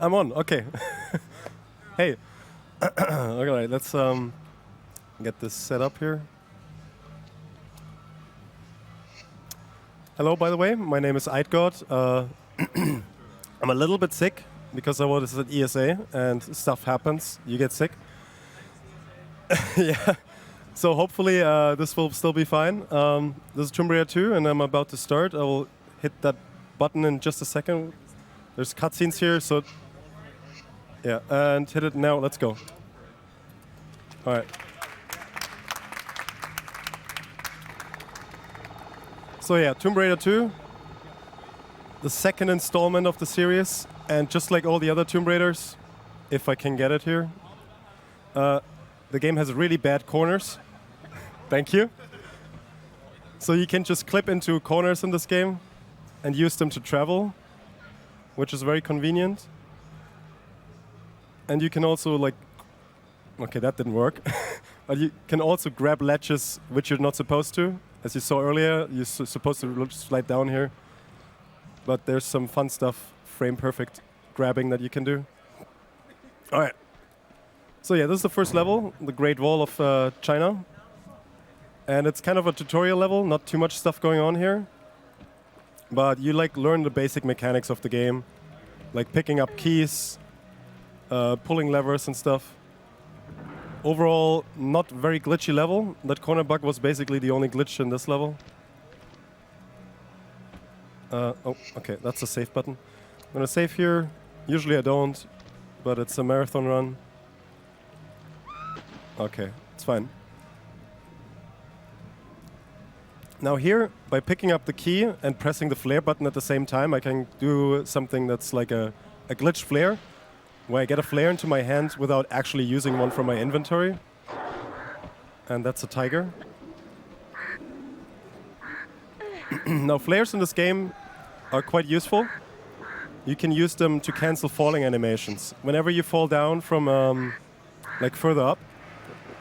I'm on. Okay. Hey. All right. Let's get this set up here. Hello, by the way. My name is Eidgod. I'm a little bit sick because I was at ESA and stuff happens. You get sick. Yeah. So hopefully this will still be fine. This is Tomb Raider 2, and I'm about to start. I will hit that button in just a second. There's cutscenes here, so yeah, and hit it now. Let's go. All right. So yeah, Tomb Raider 2, the second installment of the series, and just like all the other Tomb Raiders, if I can get it here, the game has really bad corners. Thank you. So you can just clip into corners in this game and use them to travel, which is very convenient. And you can also okay, that didn't work. But you can also grab ledges which you're not supposed to. As you saw earlier, you're supposed to slide down here. But there's some fun stuff, frame perfect grabbing that you can do. All right. So yeah, this is the first level, the Great Wall of China. And it's kind of a tutorial level, not too much stuff going on here. But you learn the basic mechanics of the game, like picking up keys, pulling levers and stuff. Overall, not very glitchy level. That corner bug was basically the only glitch in this level. Oh, okay, that's a save button. I'm gonna save here. Usually I don't, but it's a marathon run. Okay, it's fine. Now here, by picking up the key and pressing the flare button at the same time, I can do something that's like a glitch flare, where I get a flare into my hand without actually using one from my inventory. And that's a tiger. Now flares in this game are quite useful. You can use them to cancel falling animations. Whenever you fall down from further up,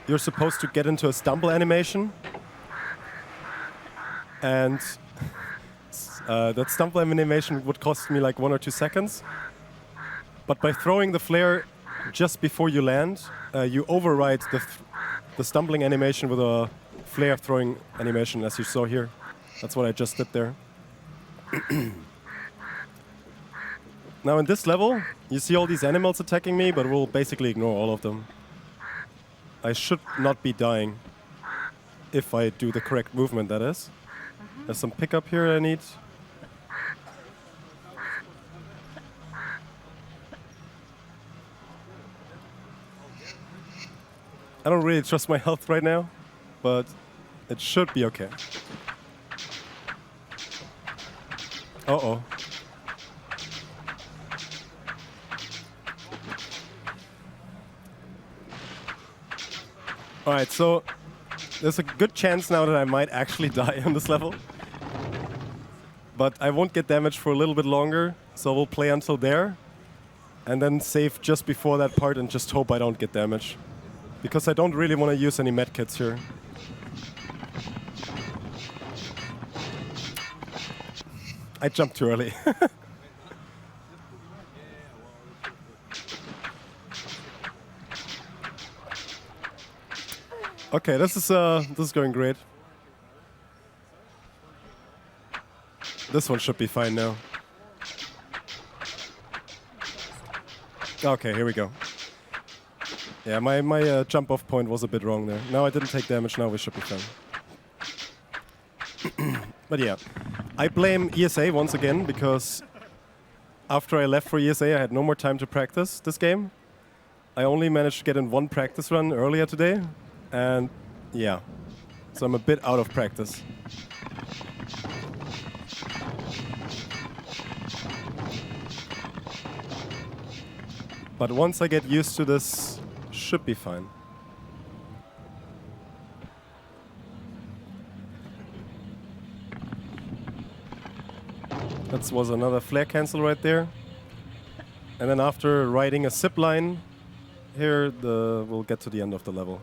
you're supposed to get into a stumble animation. And that stumble animation would cost me like 1 or 2 seconds. But by throwing the flare just before you land, you override the stumbling animation with a flare throwing animation, as you saw here. That's what I just did there. Now in this level, you see all these animals attacking me, but we'll basically ignore all of them. I should not be dying if I do the correct movement, that is. There's some pickup here I need. I don't really trust my health right now, but it should be okay. Uh-oh. Alright, so there's a good chance now that I might actually die on this level. But I won't get damaged for a little bit longer, so we'll play until there. And then save just before that part and just hope I don't get damaged. Because I don't really want to use any medkits here. I jumped too early. Okay, this is going great. This one should be fine now. Okay, here we go. Yeah, my jump-off point was a bit wrong there. Now I didn't take damage, now we should be fine. But yeah, I blame ESA once again, because after I left for ESA, I had no more time to practice this game. I only managed to get in 1 practice run earlier today, and yeah, so I'm a bit out of practice. But once I get used to this, should be fine. That was another flare cancel right there. And then after riding a zip line, here we'll get to the end of the level.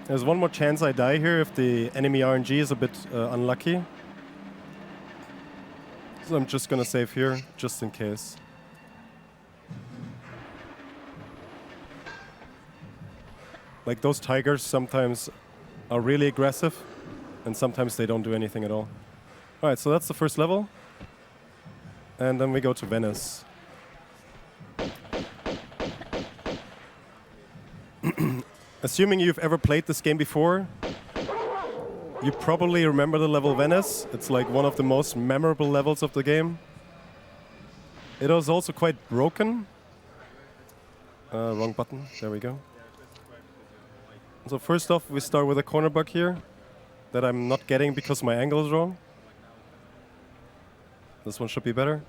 There's one more chance I die here if the enemy RNG is a bit unlucky. So I'm just gonna save here, just in case. Like those tigers sometimes are really aggressive, and sometimes they don't do anything at all. Alright, so that's the first level. And then we go to Venice. Assuming you've ever played this game before, you probably remember the level Venice. It's like one of the most memorable levels of the game. It was also quite broken. Wrong button. There we go. So first off, we start with a corner bug here that I'm not getting because my angle is wrong. This one should be better.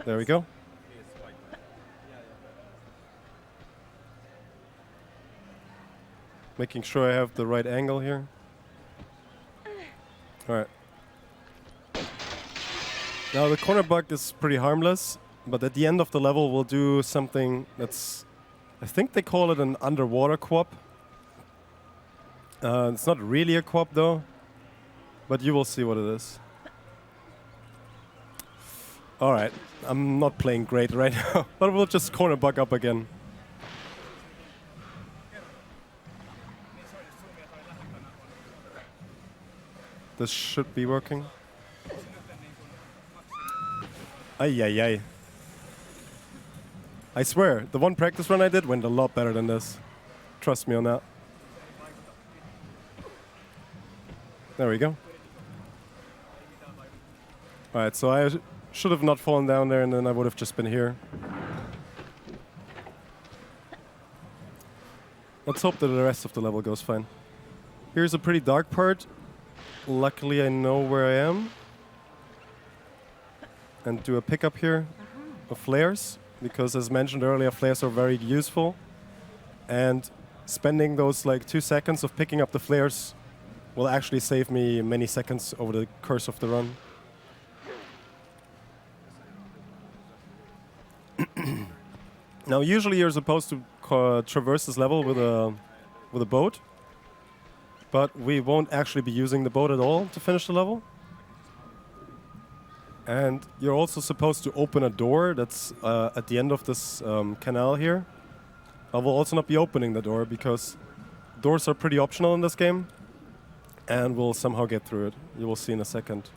There we go. Making sure I have the right angle here. Alright. Now the corner bug is pretty harmless, but at the end of the level we'll do something that's... I think they call it an underwater quap. It's not really a quap though, but you will see what it is. Alright, I'm not playing great right now, but we'll just corner bug up again. This should be working. Ay, ay, ay. I swear, the one practice run I did went a lot better than this. Trust me on that. There we go. Alright, so I should have not fallen down there and then I would have just been here. Let's hope that the rest of the level goes fine. Here's a pretty dark part. Luckily I know where I am. And do a pickup here of flares, because as mentioned earlier, flares are very useful. And spending those like 2 seconds of picking up the flares will actually save me many seconds over the course of the run. Now usually you're supposed to traverse this level with a boat. But we won't actually be using the boat at all to finish the level. And you're also supposed to open a door that's at the end of this canal here. I will also not be opening the door because doors are pretty optional in this game. And we'll somehow get through it. You will see in a second.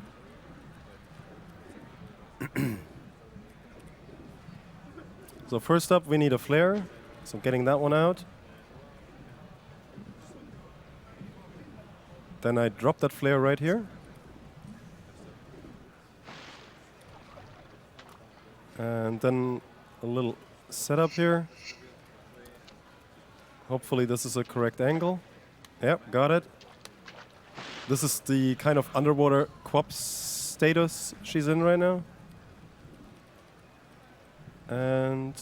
So first up we need a flare. So I'm getting that one out. Then I drop that flare right here. And then a little setup here. Hopefully this is a correct angle. Yep, got it. This is the kind of underwater quap status she's in right now. And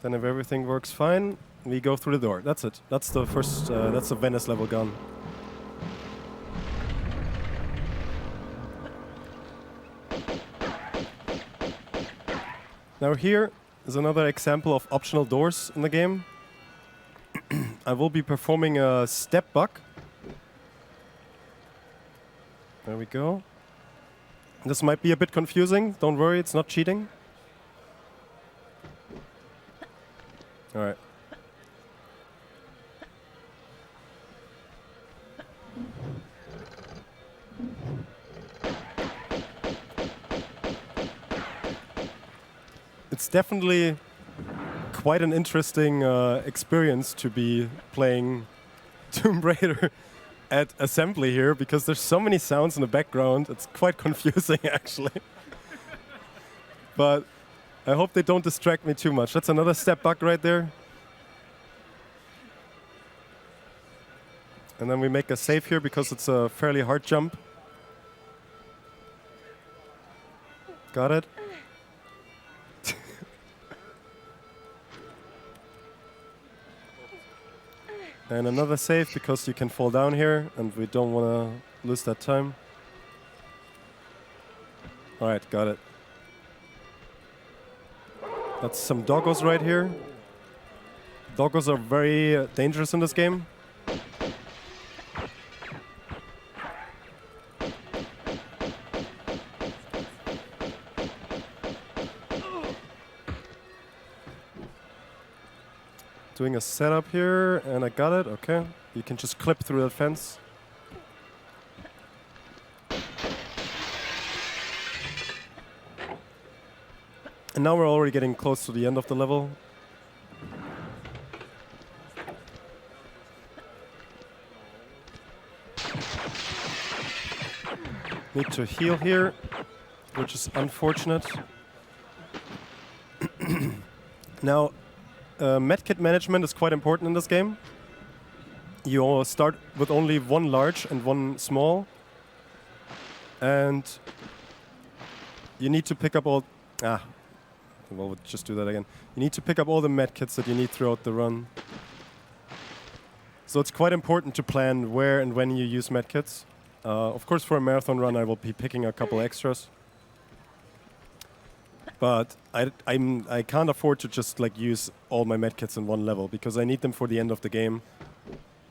then if everything works fine, we go through the door. That's it. That's the first, that's the Venice level gone. Now here is another example of optional doors in the game. I will be performing a step bug. There we go. This might be a bit confusing. Don't worry, it's not cheating. All right. It's definitely quite an interesting experience to be playing Tomb Raider at assembly here, because there's so many sounds in the background. It's quite confusing, actually. But I hope they don't distract me too much. That's another step bug right there. And then we make a save here because it's a fairly hard jump. Got it? And another save because you can fall down here and we don't want to lose that time. Alright, got it. That's some doggos right here. Doggos are very dangerous in this game. doing a setup here, and I got it. Okay. You can just clip through that fence. And now we're already getting close to the end of the level. Need to heal here, which is unfortunate. Now, medkit management is quite important in this game. You all start with only one large and one small. And you need to pick up all... well, we'll just do that again. You need to pick up all the medkits that you need throughout the run. So it's quite important to plan where and when you use medkits. Of course, for a marathon run, I will be picking a couple extras. But I can't afford to just like use all my medkits in one level because I need them for the end of the game,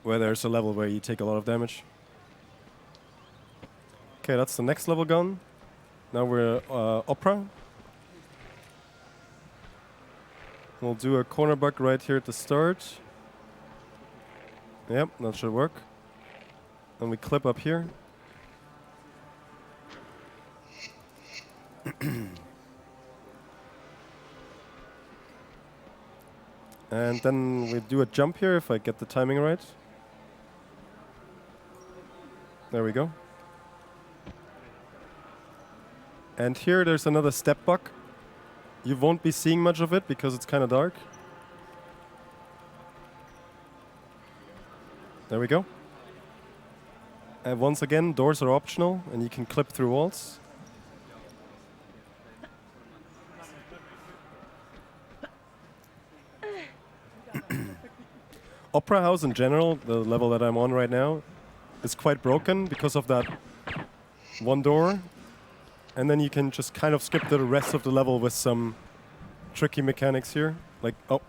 where there's a level where you take a lot of damage. Okay, that's the next level gone. Now we're Opera. We'll do a corner bug right here at the start. Yep, that should work. And we clip up here. And then we do a jump here if I get the timing right. There we go. And here there's another step bug. You won't be seeing much of it because it's kind of dark. There we go. And once again, doors are optional and you can clip through walls. Opera House in general, the level that I'm on right now, is quite broken because of that one door. And then you can just kind of skip the rest of the level with some tricky mechanics here. Like, oh,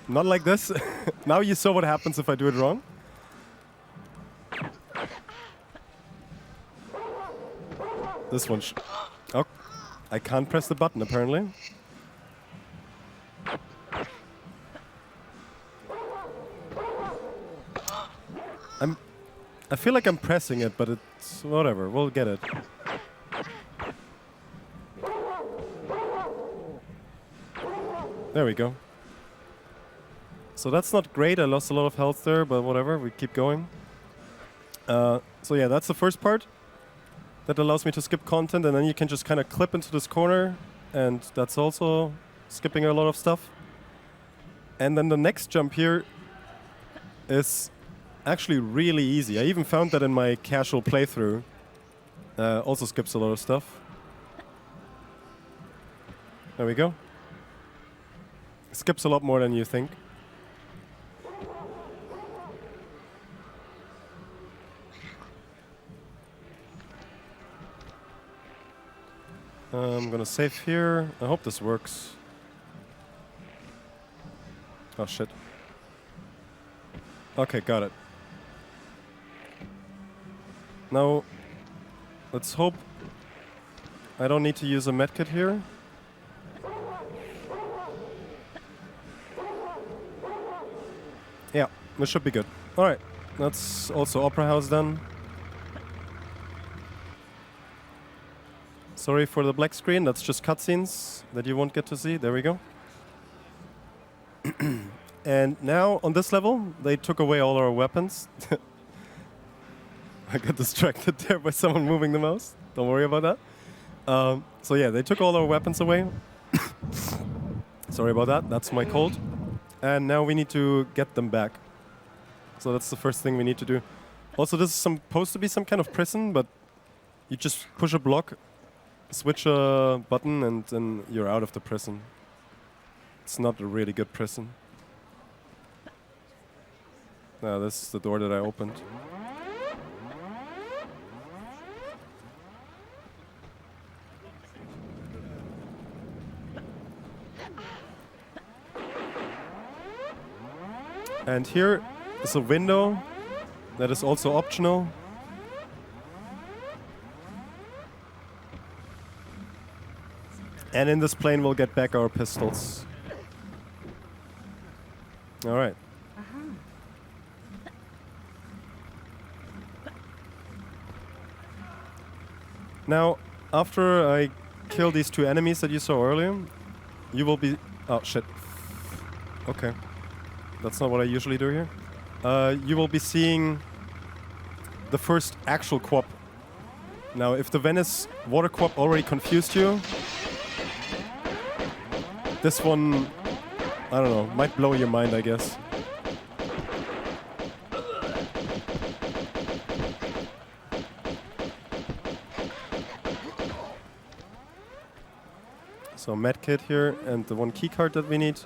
not like this. Now you saw what happens if I do it wrong. This one. Oh, I can't press the button apparently. I feel like I'm pressing it, but it's whatever. We'll get it. There we go. So that's not great. I lost a lot of health there, but whatever. We keep going. So yeah, that's the first part. That allows me to skip content, and then you can just kind of clip into this corner, and that's also skipping a lot of stuff. And then the next jump here is actually really easy. I even found that in my casual playthrough. Also skips a lot of stuff. There we go. Skips a lot more than you think. I'm gonna save here. I hope this works. Oh shit. Okay, got it. Now, let's hope I don't need to use a medkit here. Yeah, this should be good. Alright, that's also Opera House done. Sorry for the black screen, that's just cutscenes that you won't get to see. There we go. And now, on this level, they took away all our weapons. I got distracted there by someone moving the mouse. Don't worry about that. So yeah, they took all our weapons away. Sorry about that, that's my cold. And now we need to get them back. So that's the first thing we need to do. Also, this is supposed to be some kind of prison, but you just push a block, switch a button, and then you're out of the prison. It's not a really good prison. This is the door that I opened. And here is a window that is also optional. And in this plane we'll get back our pistols. All right. Now, after I kill these 2 enemies that you saw earlier, you will be... Oh, shit. Okay. That's not what I usually do here. You will be seeing the first actual quap. Now, if the Venice water quap already confused you, this one, I don't know, might blow your mind, I guess. So medkit here and the 1 keycard that we need.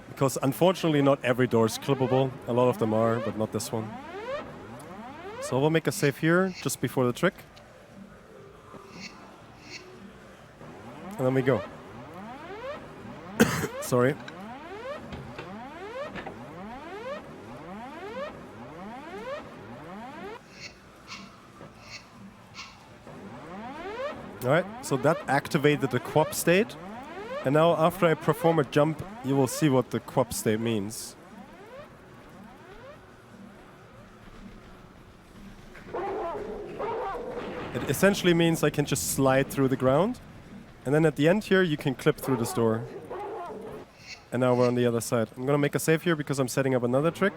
Because unfortunately not every door is clippable. A lot of them are, but not this one. So we'll make a save here, just before the trick. And then we go. Sorry. Alright, so that activated the quap state. And now after I perform a jump, you will see what the quap state means. It essentially means I can just slide through the ground. And then at the end here, you can clip through this door. And now we're on the other side. I'm gonna make a save here because I'm setting up another trick.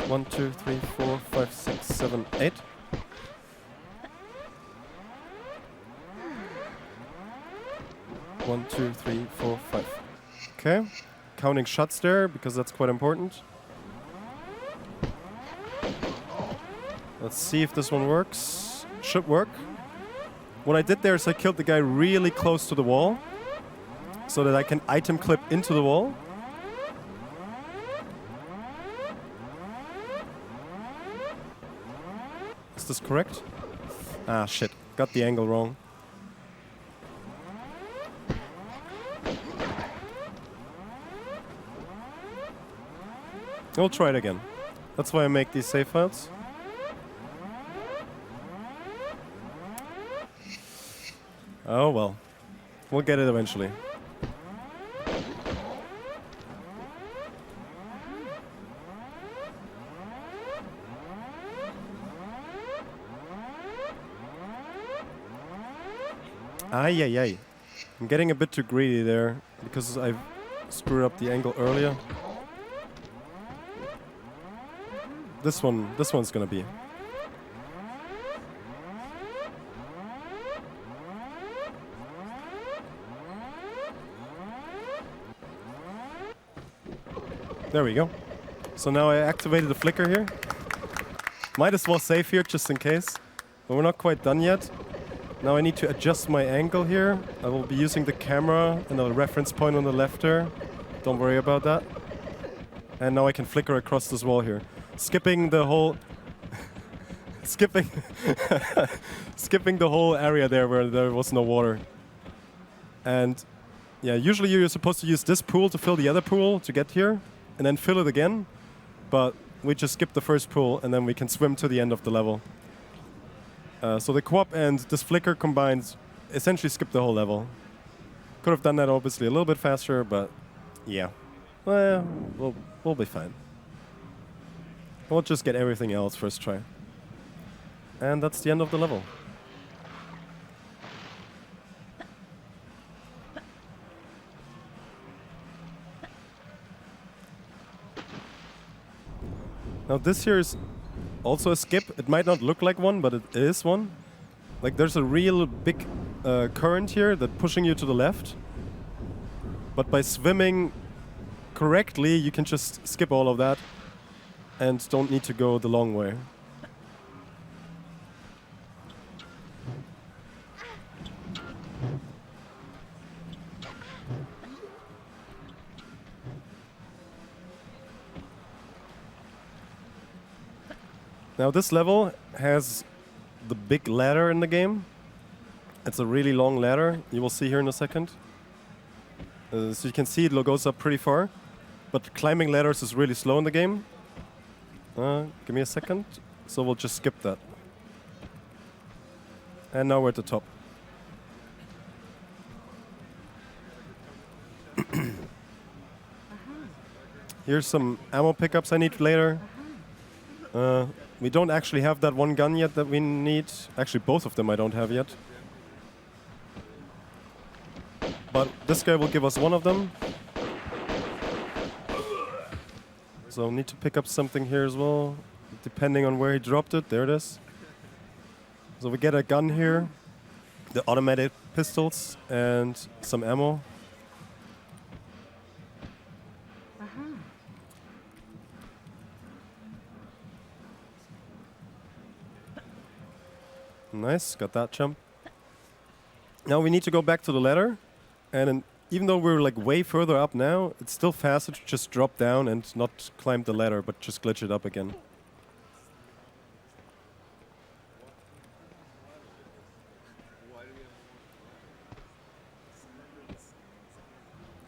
1, 2, 3, 4, 5, 6, 7, 8. One, 2, 3, 4, 5. Okay. Counting shots there because that's quite important. Let's see if this one works. Should work. What I did there is I killed the guy really close to the wall so that I can item clip into the wall. Is this correct? Ah, shit. Got the angle wrong. We'll try it again. That's why I make these save files. Oh well. We'll get it eventually. Ay, ay, ay. I'm getting a bit too greedy there because I screwed up the angle earlier. This one's gonna be. There we go. So now I activated the flicker here. Might as well save here just in case. But we're not quite done yet. Now I need to adjust my angle here. I will be using the camera and a reference point on the left there. Don't worry about that. And now I can flicker across this wall here. Skipping the whole... skipping the whole area there where there was no water. And yeah, usually you're supposed to use this pool to fill the other pool to get here. And then fill it again. But we just skip the first pool and then we can swim to the end of the level. So the co-op and this flicker combined essentially skip the whole level. Could have done that obviously a little bit faster, but yeah. Well, we'll be fine. We'll just get everything else first try. And that's the end of the level. Now this here is also a skip. It might not look like one, but it is one. Like there's a real big current here that's pushing you to the left. But by swimming correctly, you can just skip all of that and don't need to go the long way. Now this level has the big ladder in the game. It's a really long ladder. You will see here in a second. So you can see it goes up pretty far. But climbing ladders is really slow in the game. Give me a second. So we'll just skip that. And now we're at the top. Here's some ammo pickups I need later. We don't actually have that one gun yet that we need. Actually, both of them I don't have yet. But this guy will give us one of them. So need to pick up something here as well, depending on where he dropped it. There it is. So we get a gun here, the automatic pistols, and some ammo. Nice, got that jump. Now we need to go back to the ladder, and even though we're like way further up now, it's still faster to just drop down and not climb the ladder, but just glitch it up again.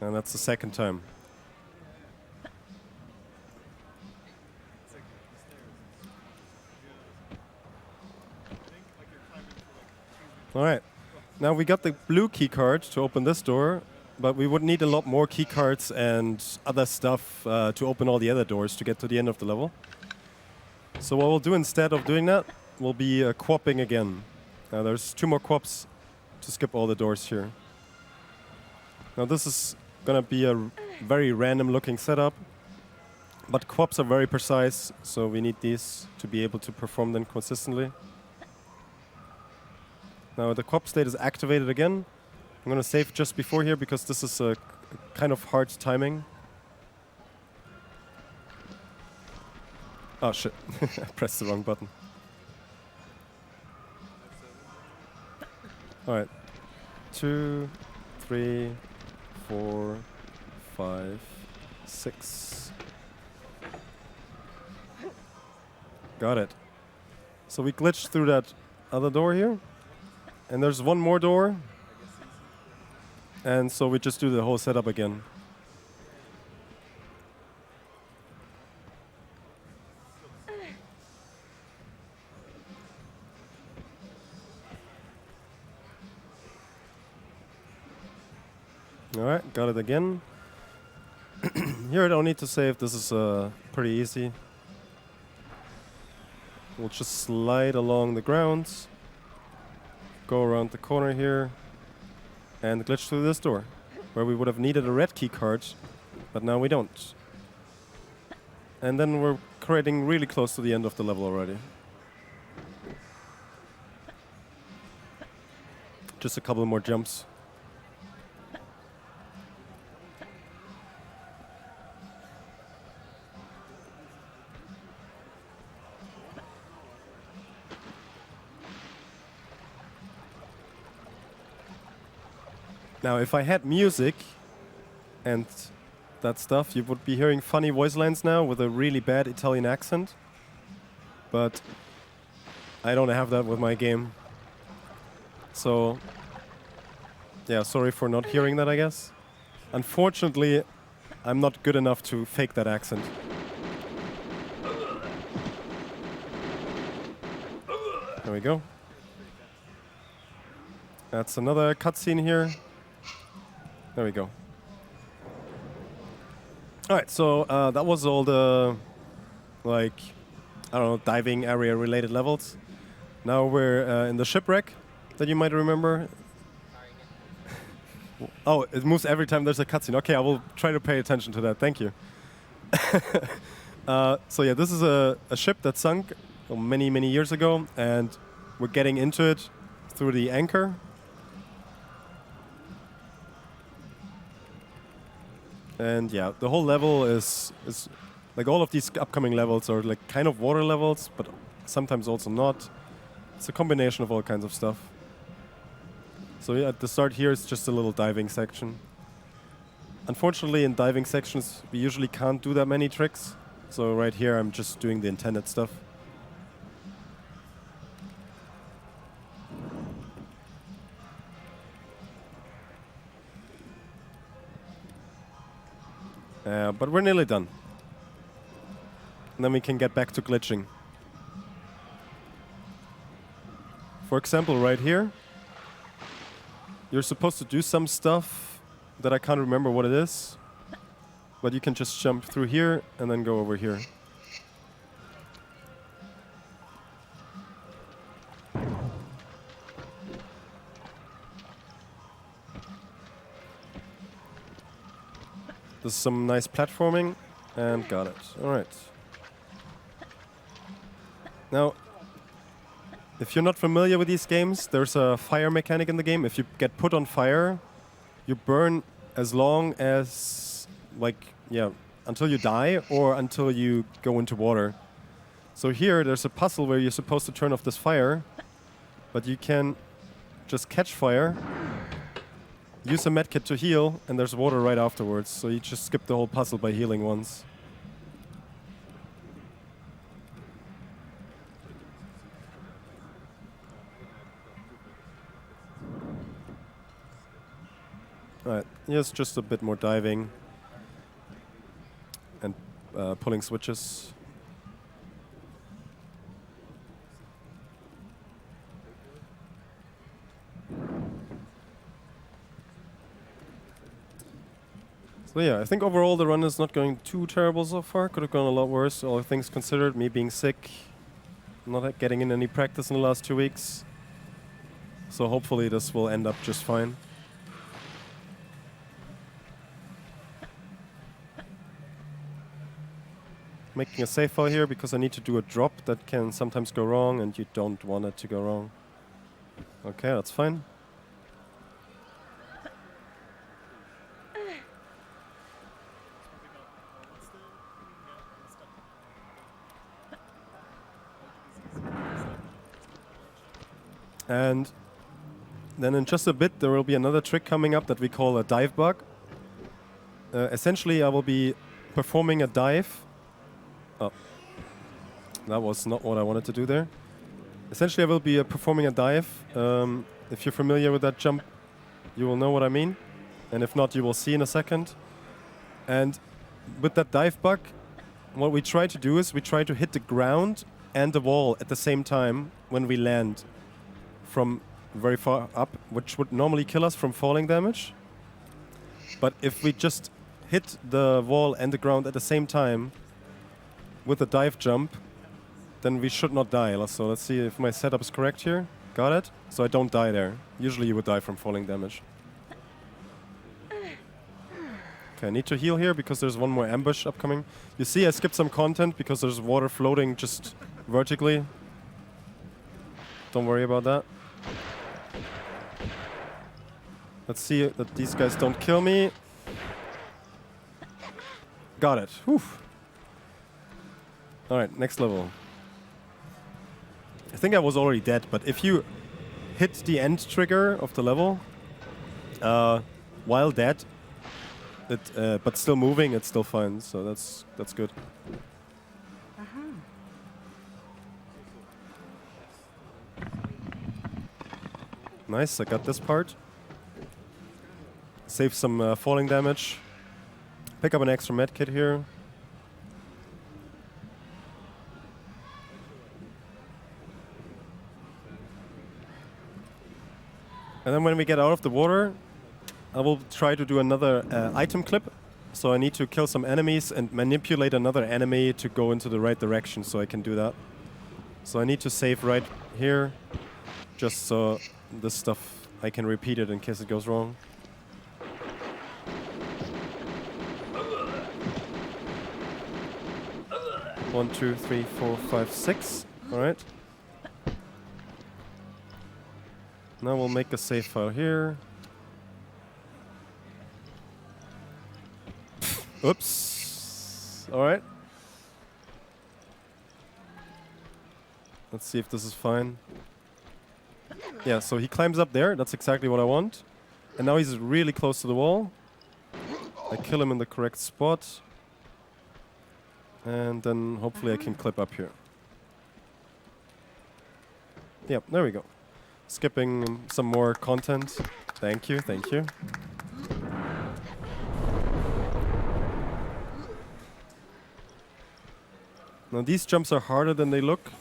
And that's the second time. Alright, now we got the blue key card to open this door, but we would need a lot more key cards and other stuff to open all the other doors to get to the end of the level. So what we'll do instead of doing that will be quapping again. Now there's 2 more quaps to skip all the doors here. Now this is gonna be a very random looking setup, but quaps are very precise, so we need these to be able to perform them consistently. Now the quap state is activated again. I'm gonna save just before here because this is a kind of hard timing. Oh shit, I pressed the wrong button. Alright. 2, 3, 4, 5, 6. Got it. So we glitched through that other door here. And there's one more door. And so we just do the whole setup again. Alright, got it again. Here I don't need to save, this is pretty easy. We'll just slide along the grounds. Go around the corner here and glitch through this door, where we would have needed a red key card, but now we don't. And then we're creating really close to the end of the level already. Just a couple more jumps. Now, if I had music and that stuff, you would be hearing funny voice lines now with a really bad Italian accent. But I don't have that with my game. So, yeah, sorry for not hearing that, I guess. Unfortunately, I'm not good enough to fake that accent. There we go. That's another cutscene here. There we go. Alright, so that was all the, like, I don't know, diving area related levels. Now we're in the shipwreck that you might remember. Oh, it moves every time there's a cutscene. Okay, I will try to pay attention to that. Thank you. So yeah, this is a ship that sunk many, many years ago, and we're getting into it through the anchor. And yeah, the whole level is like all of these upcoming levels are like kind of water levels, but sometimes also not. It's a combination of all kinds of stuff. So yeah, at the start here is just a little diving section. Unfortunately, in diving sections, we usually can't do that many tricks. So right here, I'm just doing the intended stuff. But we're nearly done. And then we can get back to glitching. For example, right here, you're supposed to do some stuff that I can't remember what it is. but you can just jump through here and then go over here. This is some nice platforming, and got it. All right. Now, if you're not familiar with these games, there's a fire mechanic in the game. If you get put on fire, you burn as long as, like, yeah, until you die or until you go into water. So here, there's a puzzle where you're supposed to turn off this fire, but you can just catch fire, use a medkit to heal, and there's water right afterwards. So you just skip the whole puzzle by healing once. Alright, here's just a bit more diving and pulling switches. So yeah, I think overall the run is not going too terrible so far. Could have gone a lot worse, all things considered. Me being sick, not getting in any practice in the last 2 weeks. So hopefully this will end up just fine. Making a save file here because I need to do a drop that can sometimes go wrong and you don't want it to go wrong. Okay, that's fine. And then in just a bit there will be another trick coming up that we call a dive bug. Essentially I will be performing a dive. Oh, that was not what I wanted to do there. Essentially I will be performing a dive. If you're familiar with that jump, you will know what I mean. And if not, you will see in a second. And with that dive bug, what we try to do is we try to hit the ground and the wall at the same time when we land from very far up, which would normally kill us from falling damage. But if we just hit the wall and the ground at the same time with a dive jump, then we should not die. So let's see if my setup is correct here. Got it? So I don't die there. Usually you would die from falling damage. Okay, I need to heal here because there's one more ambush upcoming. You see I skipped some content because there's water floating just vertically. Don't worry about that. Let's see that these guys don't kill me. Got it. Whew. Alright, next level. I think I was already dead, but if you hit the end trigger of the level while dead, but still moving, it's still fine. So that's good. Nice, I got this part. Save some falling damage. Pick up an extra medkit here. And then when we get out of the water, I will try to do another item clip. So I need to kill some enemies and manipulate another enemy to go into the right direction so I can do that. So I need to save right here, just so this stuff, I can repeat it in case it goes wrong. One, two, three, four, five, six. All right. Now we'll make a save file here. Oops. All right. Let's see if this is fine. Yeah, so he climbs up there. That's exactly what I want. And now he's really close to the wall. I kill him in the correct spot. And then hopefully I can clip up here. Yep, there we go. Skipping some more content. Thank you, thank you. Now these jumps are harder than they look,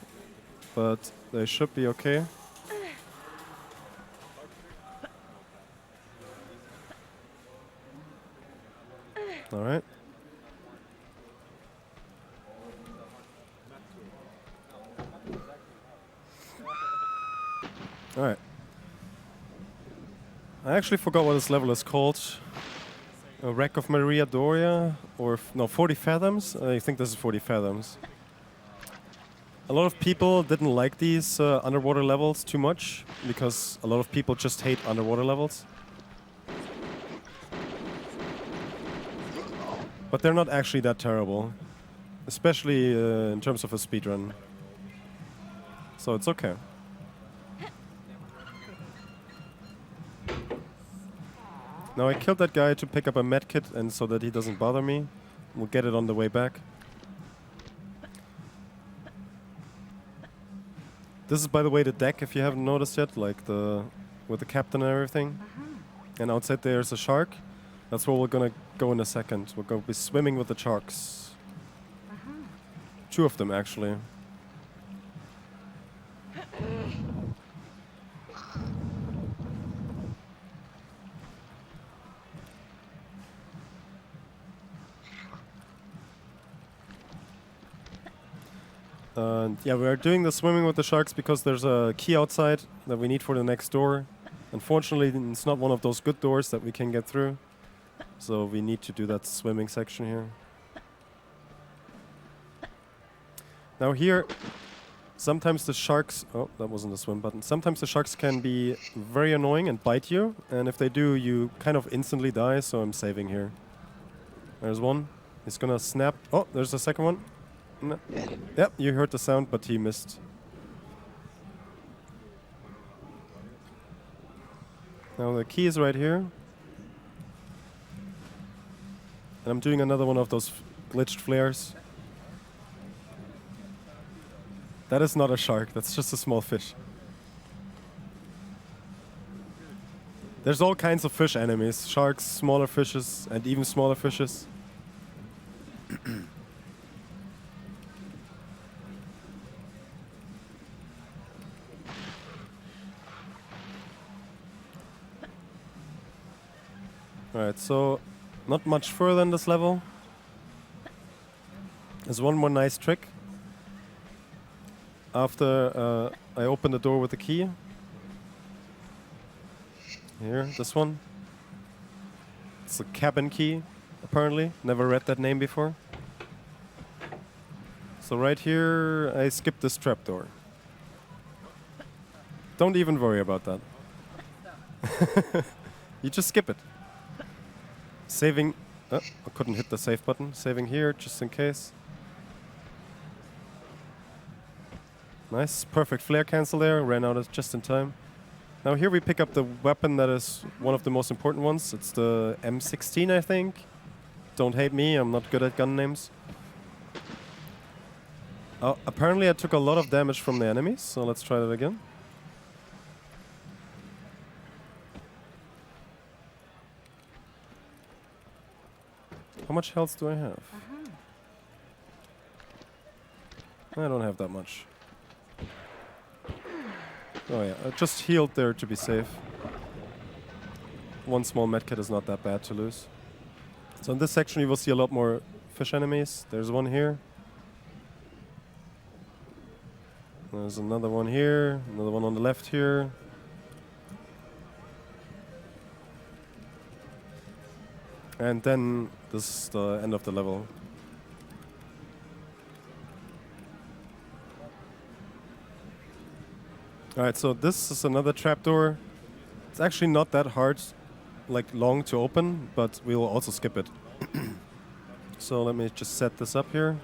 but they should be okay. All right. Alright. I actually forgot what this level is called. A Wreck of Maria Doria? Or, no, 40 Fathoms? I think this is 40 Fathoms. A lot of people didn't like these underwater levels too much, because a lot of people just hate underwater levels. But they're not actually that terrible. Especially in terms of a speedrun. So it's okay. Now I killed that guy to pick up a medkit and so that he doesn't bother me. We'll get it on the way back. This is, by the way, the deck, if you haven't noticed yet, like with the captain and everything. And outside there's a shark. That's where we're gonna go in a second. We're gonna be swimming with the sharks. 2 of them, actually. Yeah, we are doing the swimming with the sharks because there's a key outside that we need for the next door. Unfortunately, it's not one of those good doors that we can get through. So we need to do that swimming section here. Now here, sometimes the sharks... Oh, that wasn't the swim button. Sometimes the sharks can be very annoying and bite you. And if they do, you kind of instantly die, so I'm saving here. There's one. He's gonna snap. Oh, there's the second one. No. Yep, you heard the sound, but he missed. Now the key is right here. And I'm doing another one of those glitched flares. That is not a shark, that's just a small fish. There's all kinds of fish enemies. Sharks, smaller fishes, and even smaller fishes. Alright, so not much further in this level. There's one more nice trick. After I open the door with the key. Here, this one. It's a cabin key, apparently. Never read that name before. So right here, I skip this trapdoor. Don't even worry about that. You just skip it. Saving... Oh, I couldn't hit the save button. Saving here, just in case. Nice, perfect flare cancel there. Ran out of just in time. Now here we pick up the weapon that is one of the most important ones. It's the M16, I think. Don't hate me, I'm not good at gun names. Oh, apparently I took a lot of damage from the enemies, so let's try that again. How much health do I have? I don't have that much. Oh yeah, I just healed there to be safe. One small medkit is not that bad to lose. So in this section you will see a lot more fish enemies. There's one here. There's another one here, another one on the left here. And then this is the end of the level. Alright, so this is another trapdoor. It's actually not that hard, like long to open, but we will also skip it. So let me just set this up here.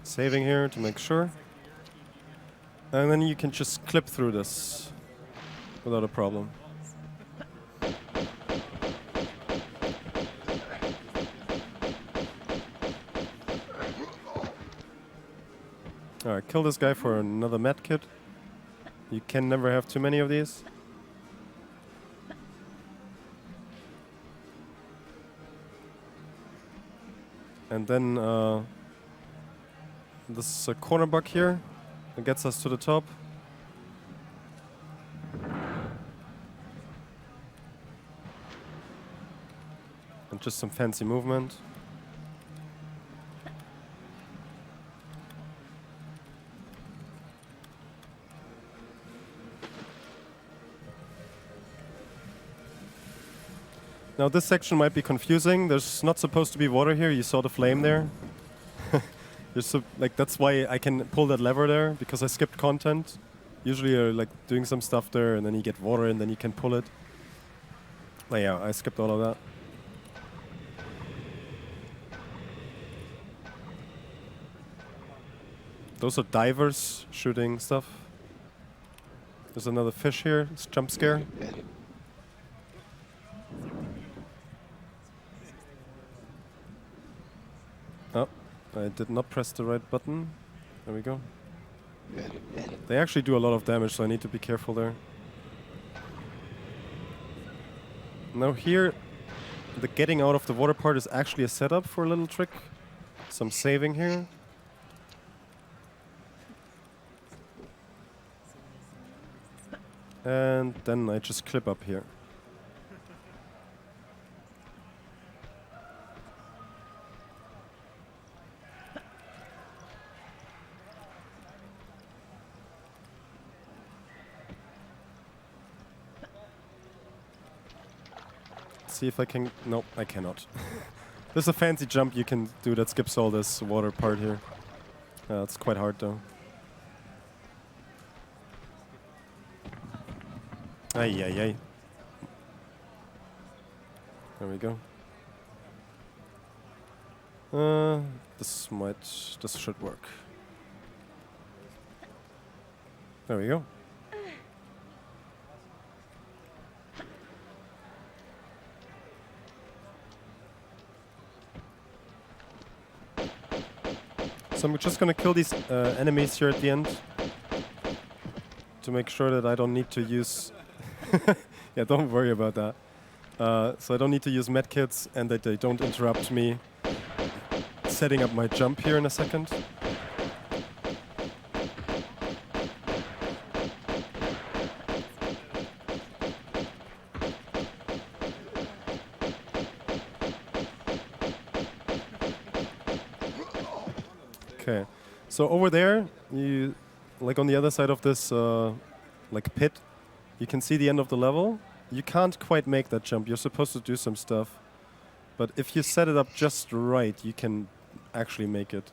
Saving here to make sure. And then you can just clip through this without a problem. Alright, kill this guy for another medkit. You can never have too many of these. And then this is a corner bug here. It gets us to the top. And just some fancy movement. Now this section might be confusing. There's not supposed to be water here. You saw the flame there. Like that's why I can pull that lever there, because I skipped content. Usually you're like doing some stuff there and then you get water and then you can pull it. But yeah, I skipped all of that. Those are divers shooting stuff. There's another fish here. It's jump scare. Oh, I did not press the right button. There we go. They actually do a lot of damage, so I need to be careful there. Now here, the getting out of the water part is actually a setup for a little trick. Some saving here. And then I just clip up here. See if I can... No, I cannot. There's a fancy jump you can do that skips all this water part here. It's quite hard though. Ay, ay, ay. There we go. This should work. There we go. So I'm just gonna kill these enemies here at the end to make sure that I don't need to use... Yeah, don't worry about that. So I don't need to use medkits and that they don't interrupt me setting up my jump here in a second. Okay, so over there, you, like on the other side of this like pit, you can see the end of the level. You can't quite make that jump. You're supposed to do some stuff. But if you set it up just right, you can actually make it.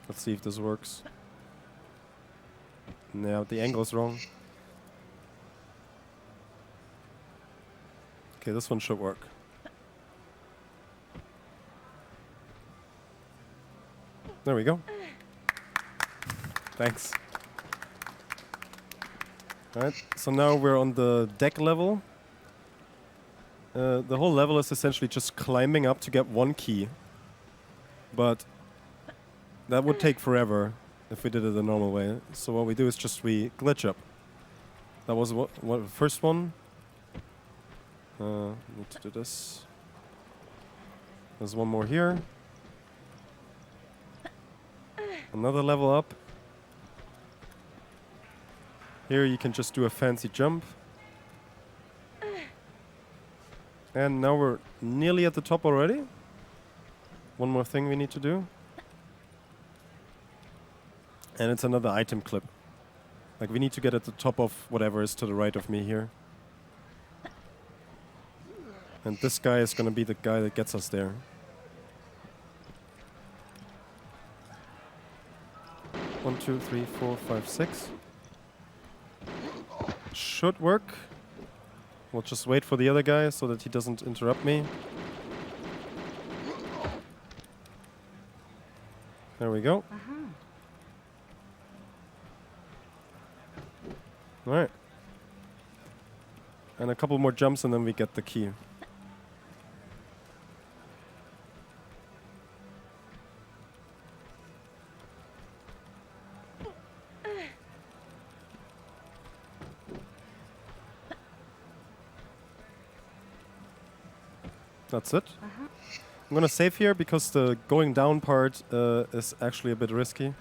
Let's see if this works. No, the angle's wrong. Okay, this one should work. There we go. Thanks. Alright, so now we're on the deck level. The whole level is essentially just climbing up to get one key. But that would take forever if we did it the normal way. So what we do is just we glitch up. That was what the first one. Need to do this. There's one more here. Another level up. Here you can just do a fancy jump. And now we're nearly at the top already. One more thing we need to do. And it's another item clip. Like we need to get at the top of whatever is to the right of me here. And this guy is going to be the guy that gets us there. One, two, three, four, five, six. Should work. We'll just wait for the other guy so that he doesn't interrupt me. There we go. Alright. And a couple more jumps and then we get the key. That's it. I'm gonna save here because the going down part is actually a bit risky.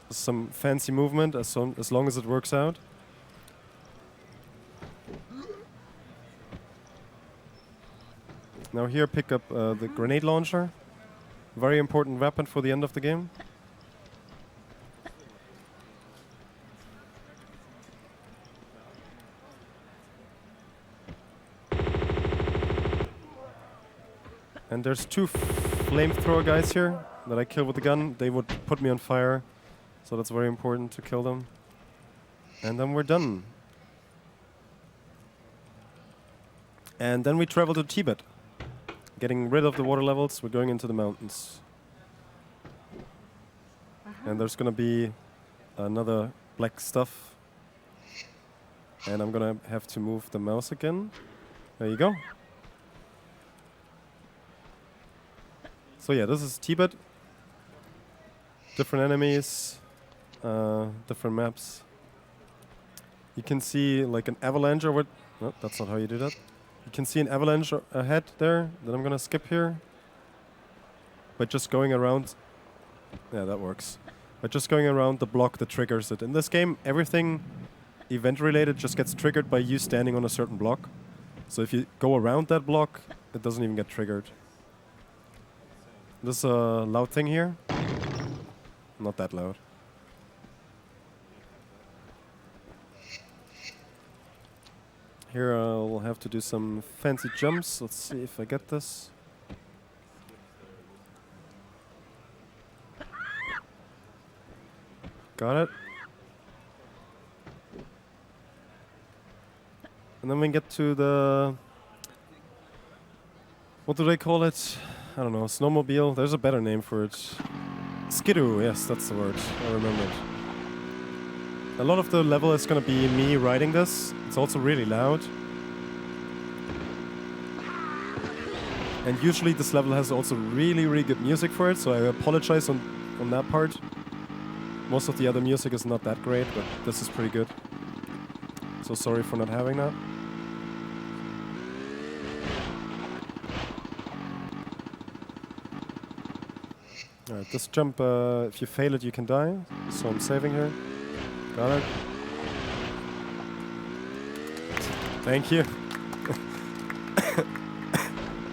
Some fancy movement as long as it works out. Now here pick up the grenade launcher. Very important weapon for the end of the game. And there's two flamethrower guys here that I kill with the gun. They would put me on fire, so that's very important to kill them. And then we're done. And then we travel to Tibet. Getting rid of the water levels, we're going into the mountains. And there's gonna be another black stuff. And I'm gonna have to move the mouse again. There you go. So yeah, this is Tibet. Different enemies, different maps. You can see like an avalanche over... No, that's not how you do that. You can see an avalanche ahead there that I'm gonna skip here. By just going around... Yeah, that works. By just going around the block that triggers it. In this game, everything event-related just gets triggered by you standing on a certain block. So if you go around that block, it doesn't even get triggered. This loud thing here. Not that loud. Here I'll have to do some fancy jumps. Let's see if I get this. Got it. And then we get to the... What do they call it? I don't know, snowmobile. There's a better name for it. Skidoo, yes, that's the word. I remember it. A lot of the level is going to be me riding this. It's also really loud. And usually this level has also really, really good music for it, so I apologize on that part. Most of the other music is not that great, but this is pretty good. So sorry for not having that. Alright, this jump, if you fail it, you can die. So I'm saving here. Got it. Thank you.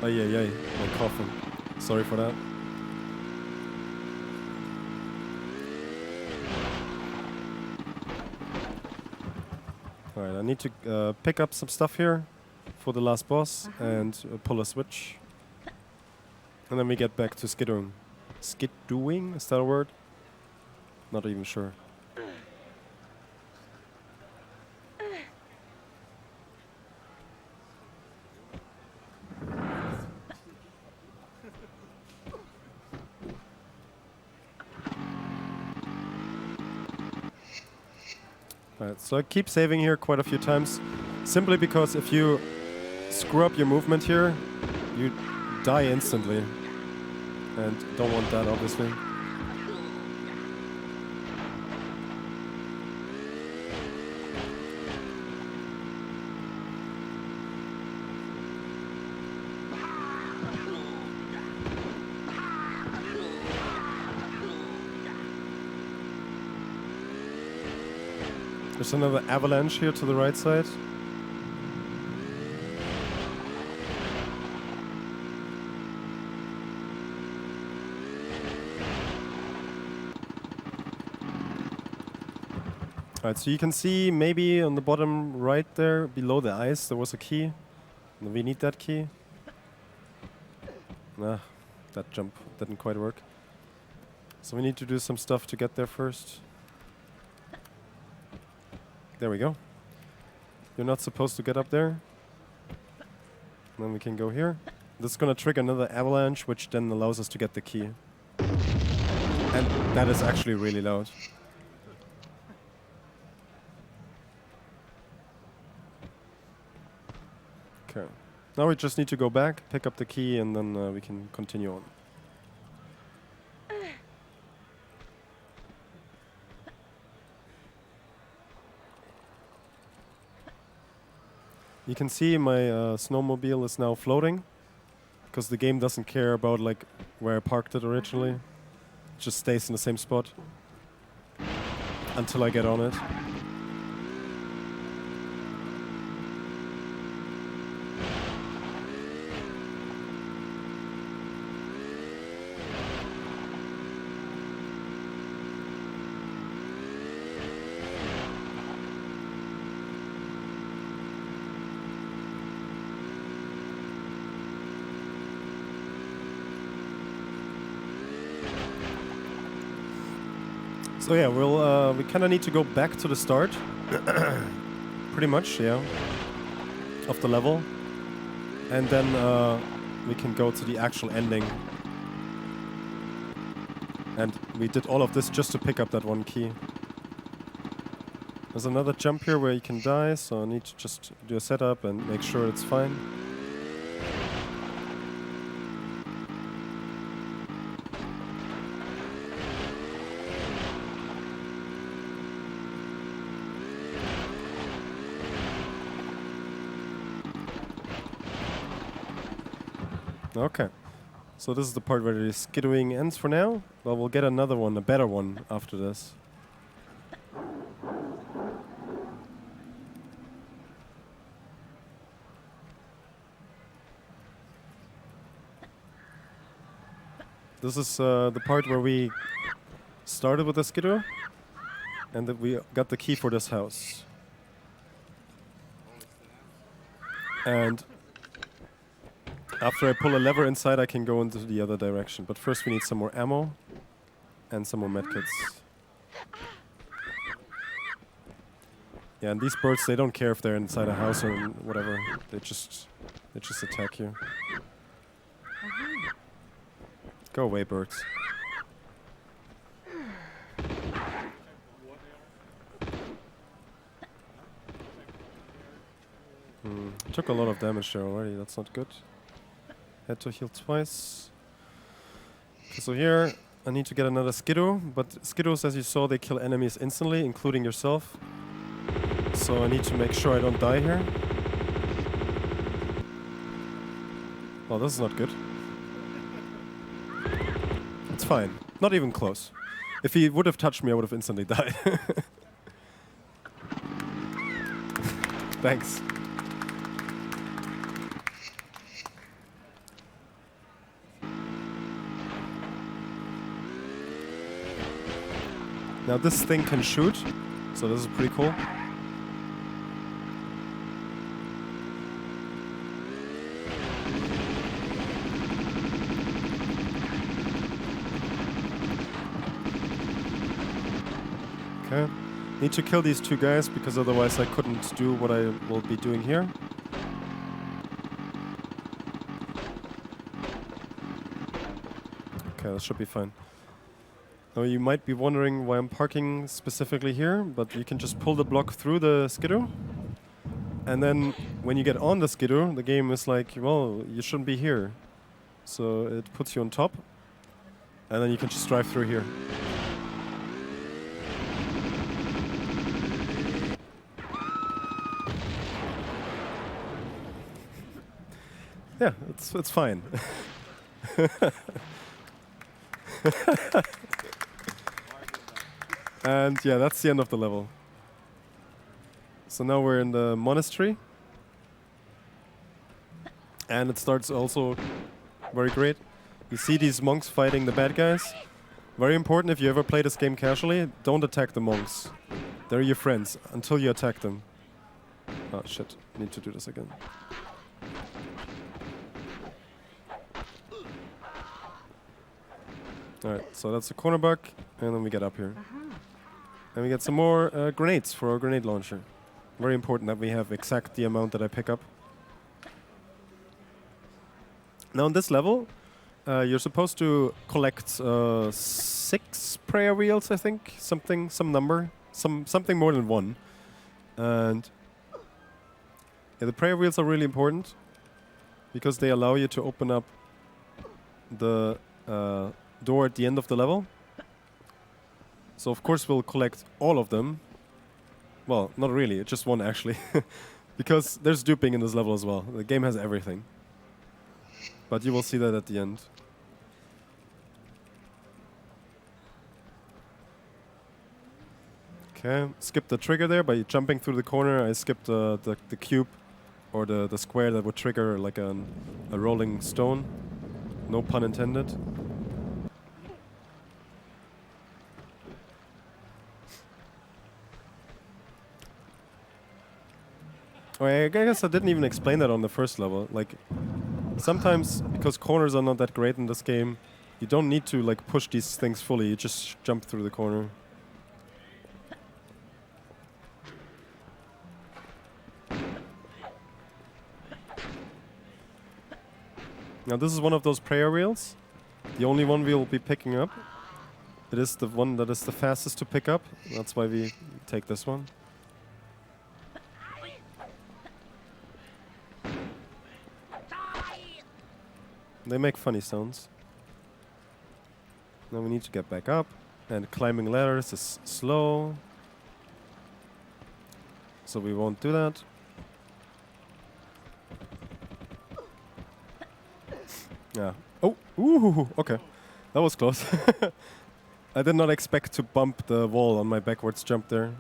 Oh, yeah, my coughing. Sorry for that. Alright, I need to pick up some stuff here for the last boss and pull a switch. And then we get back to skidooing. Skidooing? Is that a word? Not even sure. Alright, so I keep saving here quite a few times, simply because if you screw up your movement here, you die instantly. And don't want that, obviously. There's another avalanche here to the right side. Alright, so you can see maybe on the bottom right there, below the ice, there was a key. And we need that key. Nah, that jump didn't quite work. So we need to do some stuff to get there first. There we go. You're not supposed to get up there. Then we can go here. This is gonna trigger another avalanche, which then allows us to get the key. And that is actually really loud. Okay. Now we just need to go back, pick up the key, and then we can continue on. You can see my snowmobile is now floating, because the game doesn't care about like where I parked it originally. It just stays in the same spot until I get on it. So yeah, we kind of need to go back to the start. Pretty much, yeah. Of the level. And then we can go to the actual ending. And we did all of this just to pick up that one key. There's another jump here where you can die, so I need to just do a setup and make sure it's fine. Okay. So this is the part where the skidding ends for now, but we'll get another one, a better one, after this. This is the part where we started with the skidoo, and that we got the key for this house. And after I pull a lever inside, I can go into the other direction. But first we need some more ammo and some more medkits. Yeah, and these birds, they don't care if they're inside a house or whatever. They just attack you. Go away, birds. Took a lot of damage there already, that's not good. Had to heal twice. Okay, so here I need to get another skidoo, but skidoos, as you saw, they kill enemies instantly, including yourself. So I need to make sure I don't die here. Oh, this is not good. It's fine. Not even close. If he would have touched me, I would have instantly died. Thanks. Now this thing can shoot, so this is pretty cool. Okay. Need to kill these two guys because otherwise I couldn't do what I will be doing here. Okay, that should be fine. Now you might be wondering why I'm parking specifically here, but you can just pull the block through the skidoo. And then when you get on the skidoo, the game is like, well, you shouldn't be here. So it puts you on top, and then you can just drive through here. Yeah, it's fine. And yeah, that's the end of the level. So now we're in the monastery. And it starts also very great. You see these monks fighting the bad guys. Very important, if you ever play this game casually, don't attack the monks. They're your friends until you attack them. Oh shit, need to do this again. Alright, so that's the corner bug, and then we get up here. And we get some more grenades for our grenade launcher. Very important that we have exact the amount that I pick up. Now on this level, you're supposed to collect 6 prayer wheels, I think. Some number. Something more than 1. And yeah, the prayer wheels are really important because they allow you to open up the door at the end of the level. So of course we'll collect all of them. Well, not really, just 1 actually. Because there's duping in this level as well. The game has everything. But you will see that at the end. Okay, skip the trigger there by jumping through the corner. I skipped the cube or the square that would trigger like a rolling stone. No pun intended. Oh, I guess I didn't even explain that on the first level. Like, sometimes, because corners are not that great in this game, you don't need to like push these things fully, you just jump through the corner. Now this is one of those prayer wheels. The only one we'll be picking up. It is the one that is the fastest to pick up. That's why we take this one. They make funny sounds. Now we need to get back up. And climbing ladders is slow. So we won't do that. Yeah. Oh, ooh, okay. That was close. I did not expect to bump the wall on my backwards jump there.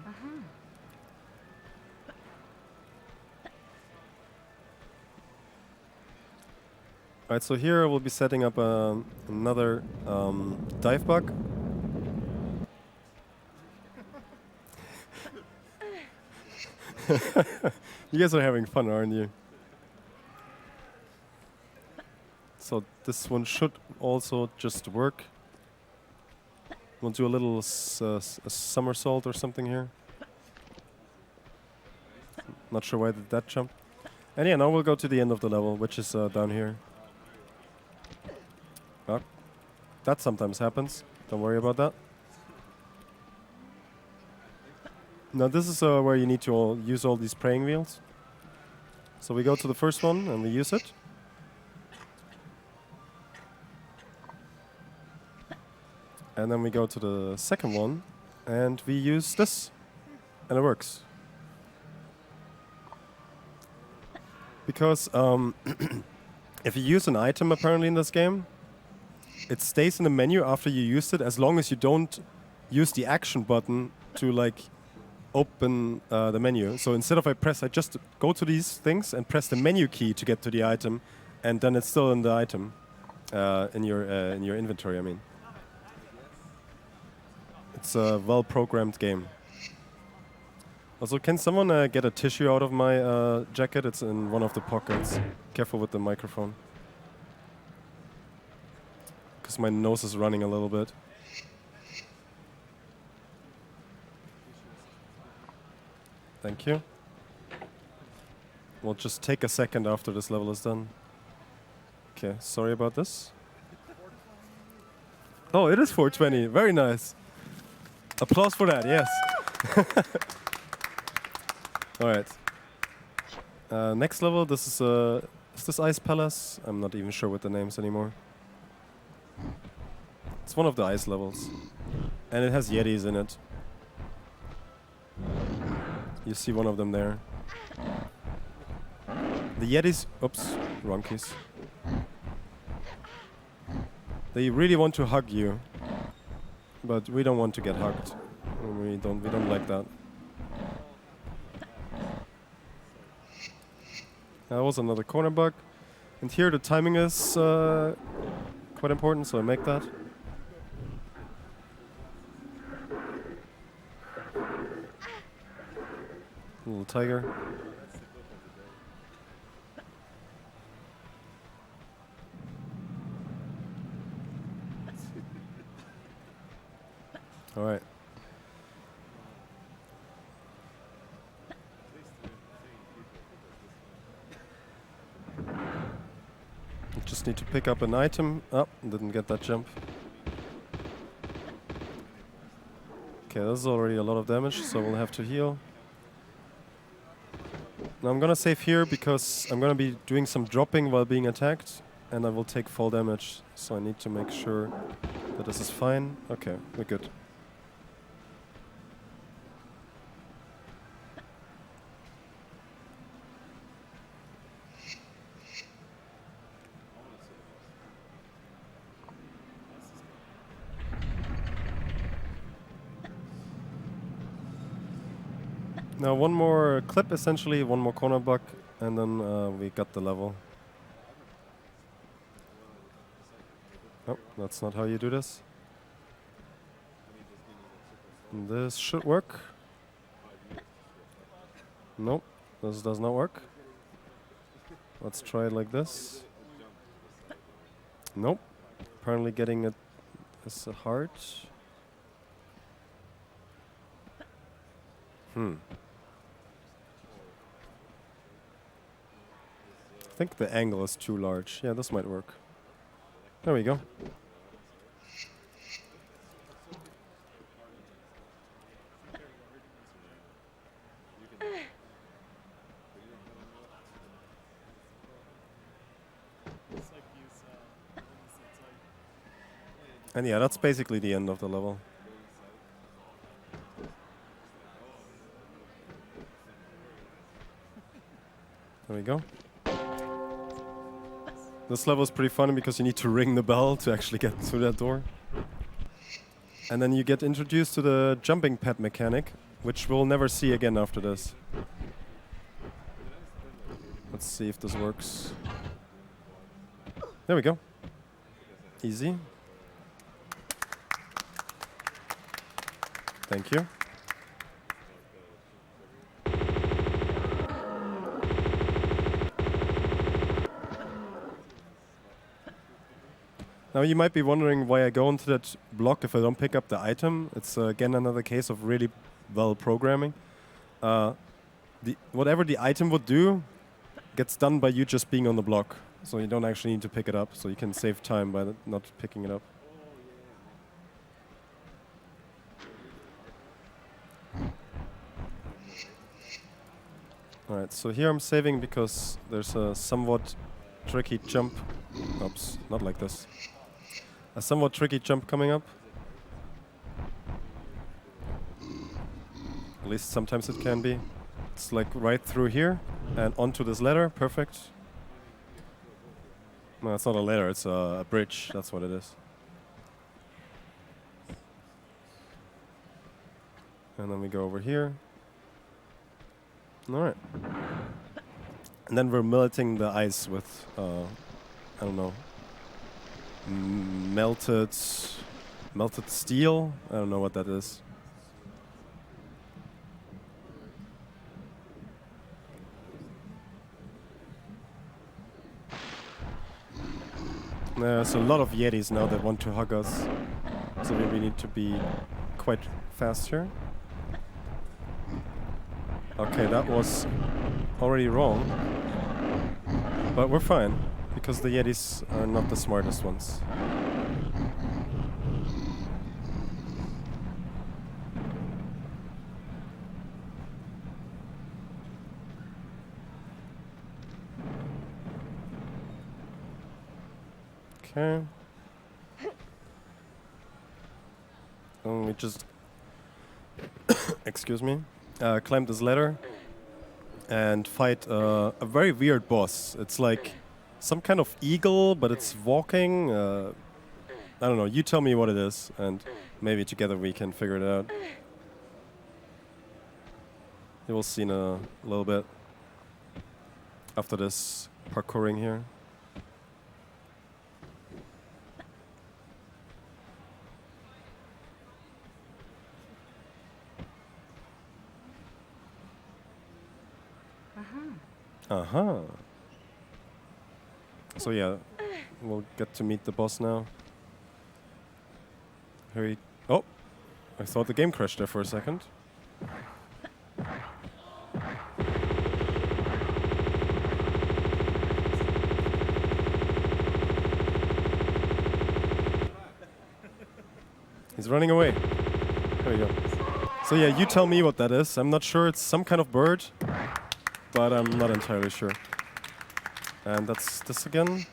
Alright, so here we'll be setting up another dive bug. You guys are having fun, aren't you? So this one should also just work. We'll do a little a somersault or something here. Not sure why did that jump. And yeah, now we'll go to the end of the level, which is down here. Oh, that sometimes happens. Don't worry about that. Now this is where you need to use all these praying wheels. So we go to the first one and we use it. And then we go to the second one and we use this. And it works. Because if you use an item apparently in this game, it stays in the menu after you used it as long as you don't use the action button to like open the menu. So instead of I just go to these things and press the menu key to get to the item, and then it's still in the item in your inventory. I mean, it's a well-programmed game. Also, can someone get a tissue out of my jacket? It's in one of the pockets. Careful with the microphone, because my nose is running a little bit. Thank you. We'll just take a second after this level is done. Okay, sorry about this. Oh, it is 420. Very nice. Applause for that, yes. All right. Next level, this is this Ice Palace? I'm not even sure what the names anymore. It's one of the ice levels. And it has Yetis in it. You see one of them there. The Yetis... Oops, wrong keys. They really want to hug you. But we don't want to get hugged. We don't like that. That was another corner bug. And here the timing is quite important, so I make that. Little tiger. All right. Just need to pick up an item. Oh, didn't get that jump. Okay, this is already a lot of damage, so we'll have to heal. Now I'm gonna save here because I'm gonna be doing some dropping while being attacked, and I will take fall damage, so I need to make sure that this is fine. Okay, we're good. Now one more clip, essentially, one more corner bug, and then we got the level. Oh, that's not how you do this. This should work. Nope, this does not work. Let's try it like this. Nope. Apparently getting it is hard. think the angle is too large. Yeah, this might work. There we go. And yeah, that's basically the end of the level. There we go. This level is pretty funny because you need to ring the bell to actually get through that door. And then you get introduced to the jumping pad mechanic, which we'll never see again after this. Let's see if this works. There we go. Easy. Thank you. Now you might be wondering why I go into that block if I don't pick up the item. It's again another case of really well programming. Whatever the item would do gets done by you just being on the block. So you don't actually need to pick it up, so you can save time by not picking it up. Alright, so here I'm saving because there's a somewhat tricky jump. Oops, not like this. A somewhat tricky jump coming up. At least sometimes it can be. It's like right through here and onto this ladder. Perfect. No, it's not a ladder, it's a bridge. That's what it is. And then we go over here. Alright. And then we're melting the ice with, I don't know, melted steel? I don't know what that is. There's a lot of Yetis now that want to hug us, so we need to be quite fast here. Okay, that was already wrong, but we're fine, because the Yetis are not the smartest ones. Okay. We just excuse me, climb this ladder and fight a very weird boss. It's like some kind of eagle, but it's walking. I don't know. You tell me what it is, and maybe together we can figure it out. You will see in a little bit after this parkouring here. Uh-huh. So yeah, we'll get to meet the boss now. Here he... Oh! I thought the game crashed there for a second. He's running away. There we go. So yeah, you tell me what that is. I'm not sure. It's some kind of bird, but I'm not entirely sure. And that's this again.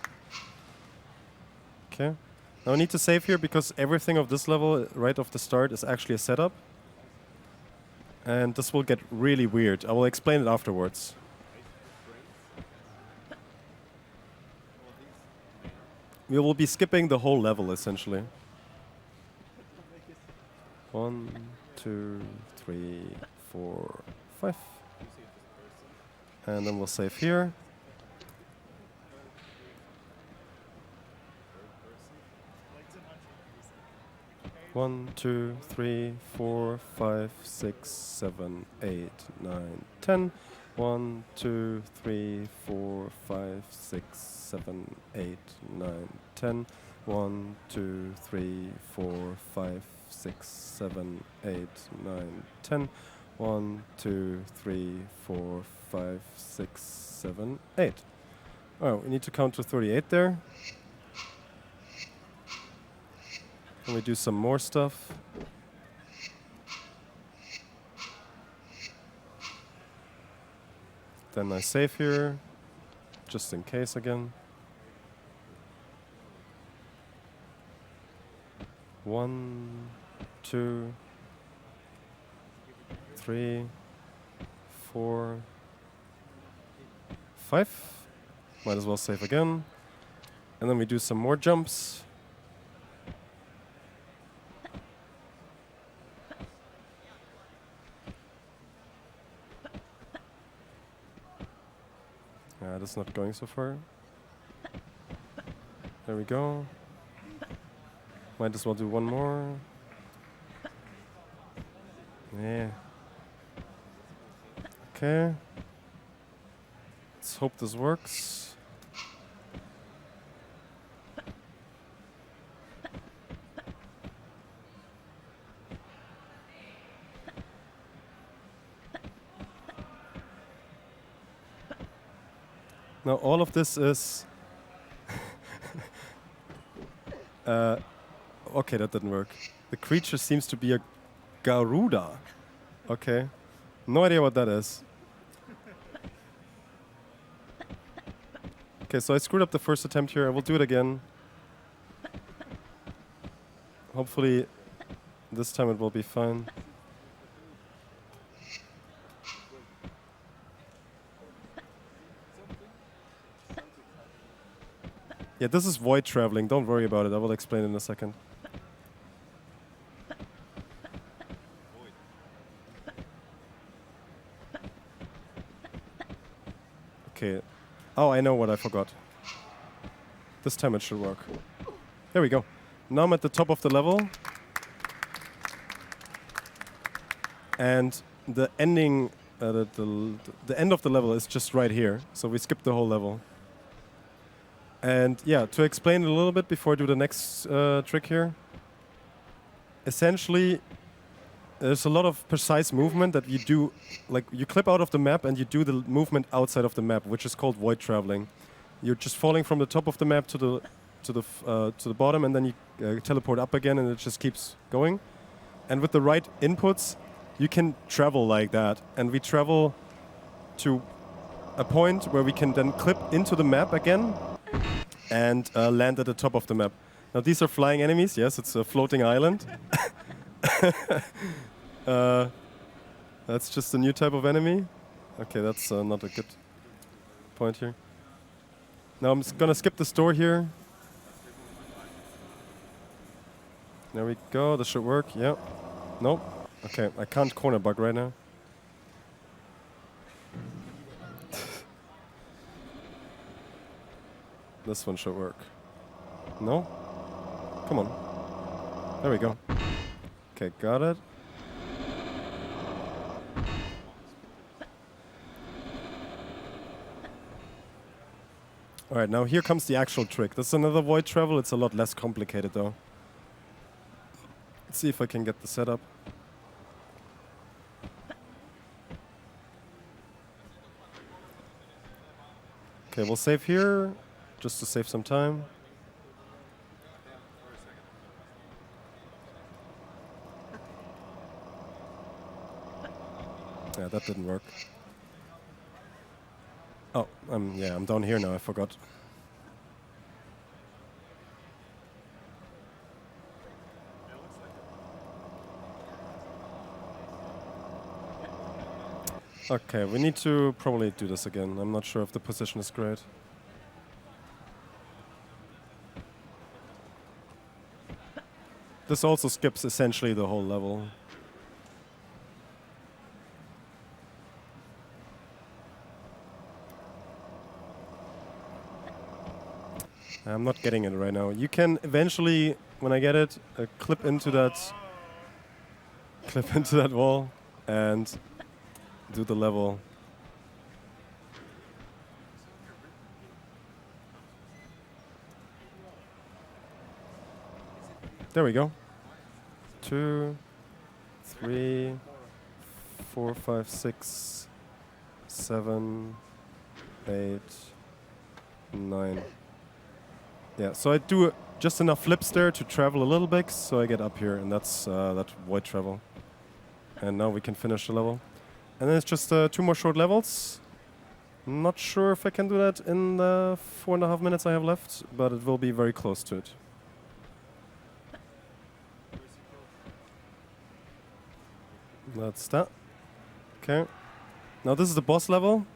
Okay. Now I need to save here because everything of this level right off the start is actually a setup. And this will get really weird. I will explain it afterwards. We will be skipping the whole level essentially. 1, 2, 3, 4, 5. And then we'll save here. One, 2, 3, 4, 5, 6, 7, 8, 9, 10. 1, 2, 3, 4, 5, 6, 7, 8, 9, 10. 1, 2, 3, 4, 5, 6, 7, 8, 9, 10. 1, 2, 3, 4, 5, 6, 7, 8. Oh, we need to count to 38 there. Can we do some more stuff? Then I save here, just in case again. 1, 2, 3, 4, 5. Might as well save again. And then we do some more jumps. That's not going so far. There we go. Might as well do one more. Yeah. Okay. Let's hope this works. Now all of this is... okay, that didn't work. The creature seems to be a Garuda. Okay. No idea what that is. Okay, so I screwed up the first attempt here. I will do it again. Hopefully this time it will be fine. Yeah, this is void traveling. Don't worry about it. I will explain in a second. Okay. Oh, I know what I forgot. This time it should work. There we go. Now I'm at the top of the level. And the ending, the end of the level is just right here. So we skipped the whole level. And yeah, to explain it a little bit before I do the next trick here. Essentially, there's a lot of precise movement that you do, like you clip out of the map and you do the movement outside of the map, which is called void traveling. You're just falling from the top of the map to the bottom, and then you teleport up again, and it just keeps going. And with the right inputs, you can travel like that. And we travel to a point where we can then clip into the map again and land at the top of the map. Now these are flying enemies. Yes, it's a floating island. That's just a new type of enemy. Okay, that's not a good point here. Now I'm gonna skip the store here. There we go. This should work. Yeah. Nope. Okay, I can't corner bug right now. This one should work. No? Come on. There we go. Okay, got it. Alright, now here comes the actual trick. This is another void travel. It's a lot less complicated though. Let's see if I can get the setup. Okay, we'll save here, just to save some time. Yeah, that didn't work. Oh, yeah, I'm down here now, I forgot. Okay, we need to probably do this again. I'm not sure if the position is great. This also skips essentially the whole level. I'm not getting it right now. You can eventually, when I get it, clip into that wall and do the level. There we go. 2, 3, 4, 5, 6, 7, 8, 9. Yeah, so I do just enough flips there to travel a little bit, so I get up here, and that's that void travel. And now we can finish the level. And then it's just 2 more short levels. Not sure if I can do that in the 4.5 minutes I have left, but it will be very close to it. That's that. Okay. Now this is the boss level.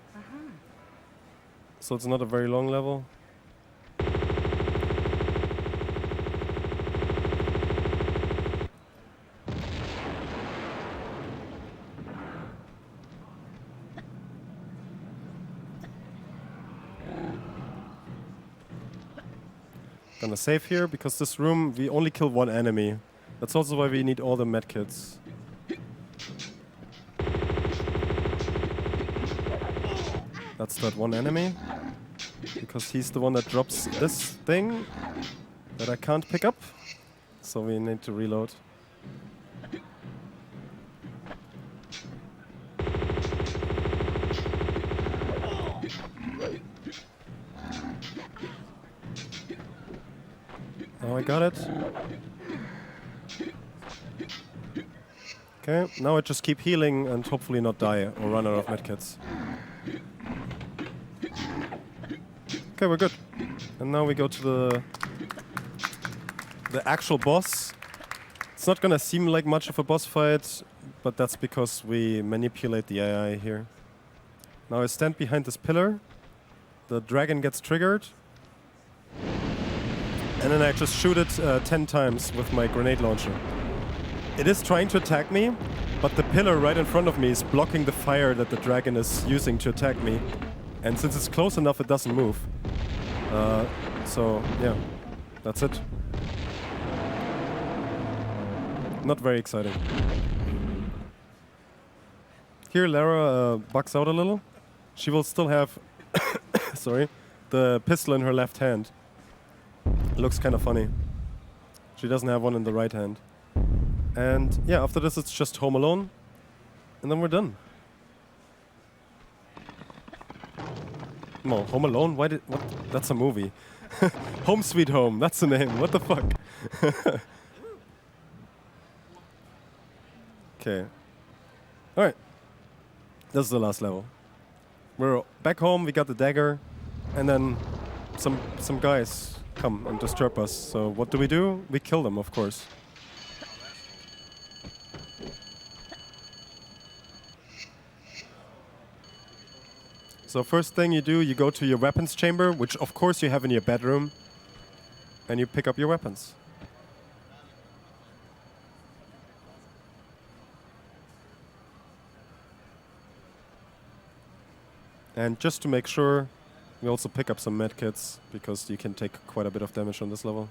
So it's not a very long level. Gonna save here, because this room, we only kill 1 enemy. That's also why we need all the medkits. That's that 1 enemy. Because he's the one that drops this thing that I can't pick up. So we need to reload. Oh, I got it. Okay, now I just keep healing and hopefully not die or run out of medkits. Okay, we're good. And now we go to the actual boss. It's not gonna seem like much of a boss fight, but that's because we manipulate the AI here. Now I stand behind this pillar. The dragon gets triggered. And then I just shoot it 10 times with my grenade launcher. It is trying to attack me, but the pillar right in front of me is blocking the fire that the dragon is using to attack me. And since it's close enough, it doesn't move. So, yeah, that's it. Not very exciting. Here, Lara bugs out a little. She will still have, sorry, the pistol in her left hand. Looks kind of funny. She doesn't have one in the right hand. And yeah, after this it's just Home Alone. And then we're done. No, Home Alone? Why did... What? That's a movie. Home Sweet Home, that's the name. What the fuck? Okay. Alright. This is the last level. We're back home, we got the dagger. And then some guys come and disturb us. So what do? We kill them, of course. So first thing you do, you go to your weapons chamber, which of course you have in your bedroom, and you pick up your weapons. And just to make sure, we also pick up some medkits, because you can take quite a bit of damage on this level.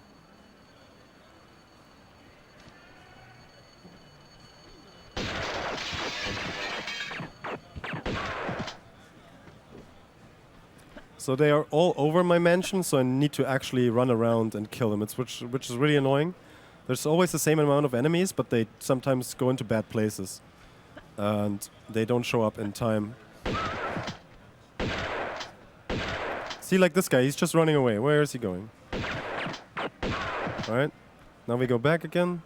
So they are all over my mansion, so I need to actually run around and kill them, which is really annoying. There's always the same amount of enemies, but they sometimes go into bad places. And they don't show up in time. See, like this guy, he's just running away. Where is he going? Alright, now we go back again.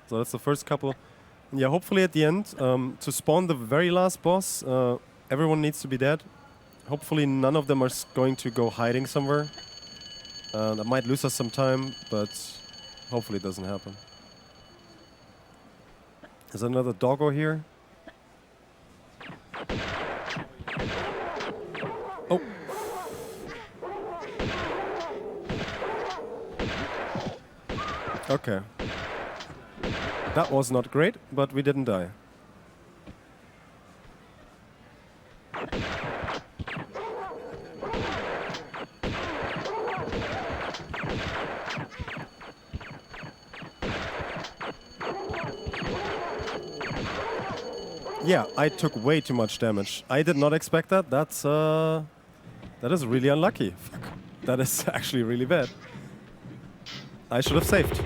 So that's the first couple. And yeah, hopefully at the end, to spawn the very last boss, everyone needs to be dead. Hopefully none of them are going to go hiding somewhere. That might lose us some time, but hopefully it doesn't happen. There's another doggo here. Oh! Okay. That was not great, but we didn't die. Yeah, I took way too much damage. I did not expect that. That is really unlucky. Fuck. That is actually really bad. I should have saved.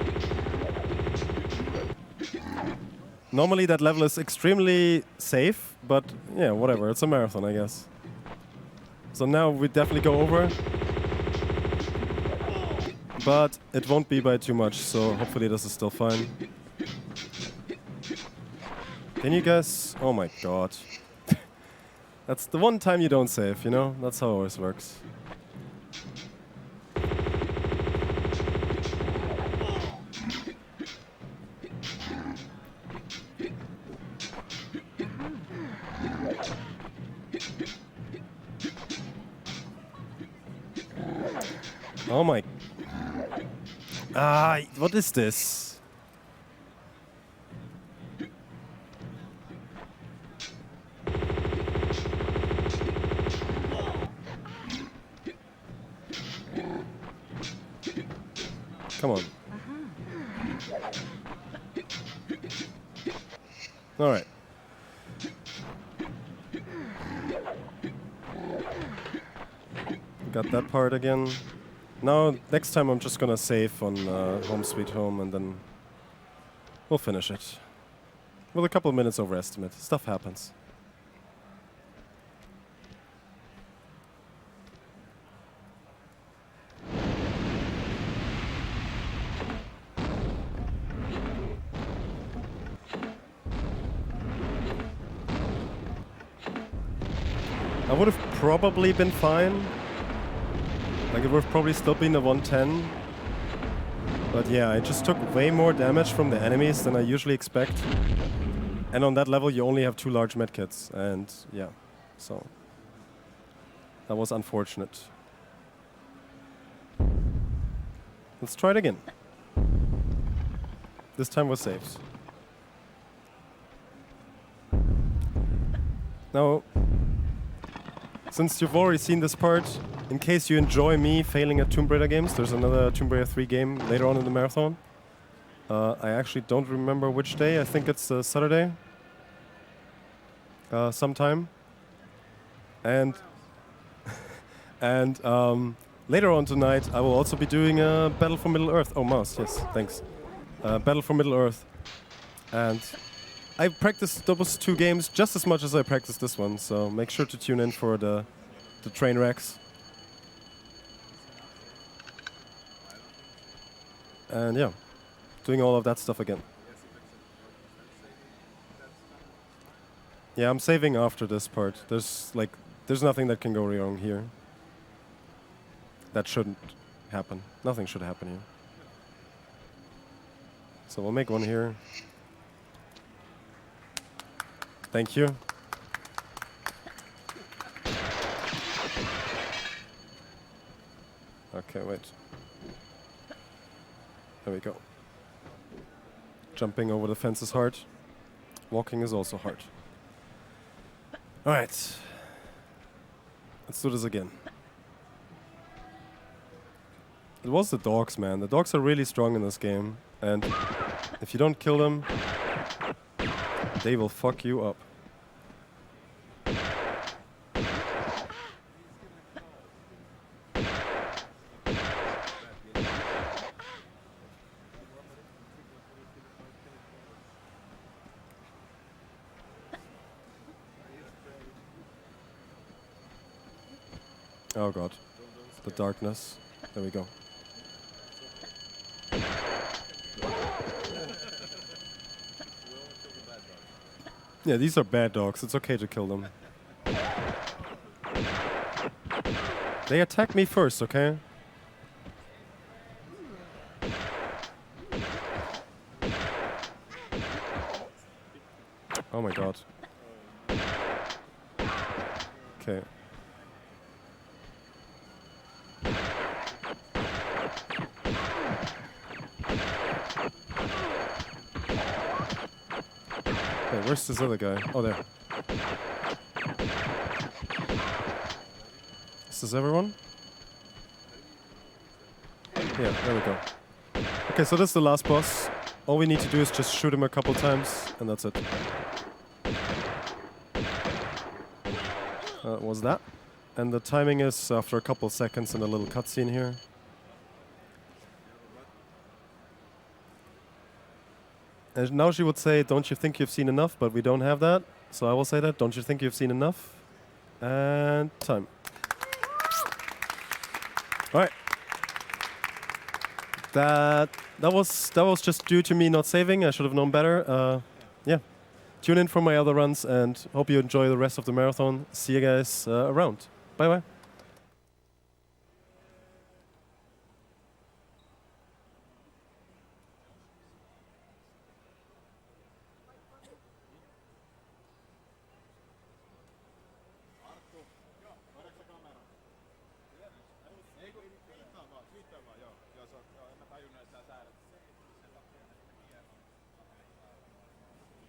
Normally that level is extremely safe, but yeah, whatever. It's a marathon, I guess. So now we definitely go over. But it won't be by too much, so hopefully this is still fine. Can you guess? Oh my god. That's the one time you don't save, you know? That's how it always works. Oh my... Ah, what is this? Come on. All right. Got that part again. Now, next time I'm just gonna save on Home Sweet Home and then we'll finish it. With a couple of minutes overestimate. Stuff happens. I would have probably been fine. Like, it would have probably still been a 110. But yeah, I just took way more damage from the enemies than I usually expect. And on that level, you only have 2 large medkits. And yeah, so that was unfortunate. Let's try it again. This time we're saved. Now, since you've already seen this part, in case you enjoy me failing at Tomb Raider games, there's another Tomb Raider 3 game later on in the marathon. I actually don't remember which day. I think it's Saturday. Sometime. And later on tonight, I will also be doing Battle for Middle-earth. Oh, mouse, yes, thanks. Battle for Middle-earth. And I practiced those 2 games just as much as I practiced this one, so make sure to tune in for the train wrecks. And yeah, doing all of that stuff again. Yeah, I'm saving after this part. There's nothing that can go wrong here. That shouldn't happen. Nothing should happen here. So we'll make one here. Thank you. Okay, wait. There we go. Jumping over the fence is hard. Walking is also hard. Alright. Let's do this again. It was the dogs, man. The dogs are really strong in this game. And if you don't kill them, they will fuck you up. Oh god. The darkness. There we go. Yeah, these are bad dogs. It's okay to kill them. They attack me first, okay? Oh my god. Okay. Hey, where's this other guy? Oh, there. Is this everyone? Yeah, there we go. Okay, so this is the last boss. All we need to do is just shoot him a couple times, and that's it. Was that? And the timing is after a couple seconds in a little cutscene here. And now she would say, don't you think you've seen enough? But we don't have that. So I will say that. Don't you think you've seen enough? And time. All right. That was just due to me not saving. I should have known better. Yeah. Tune in for my other runs and hope you enjoy the rest of the marathon. See you guys around. Bye-bye.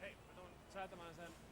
Hei, mä tuun säätämään sen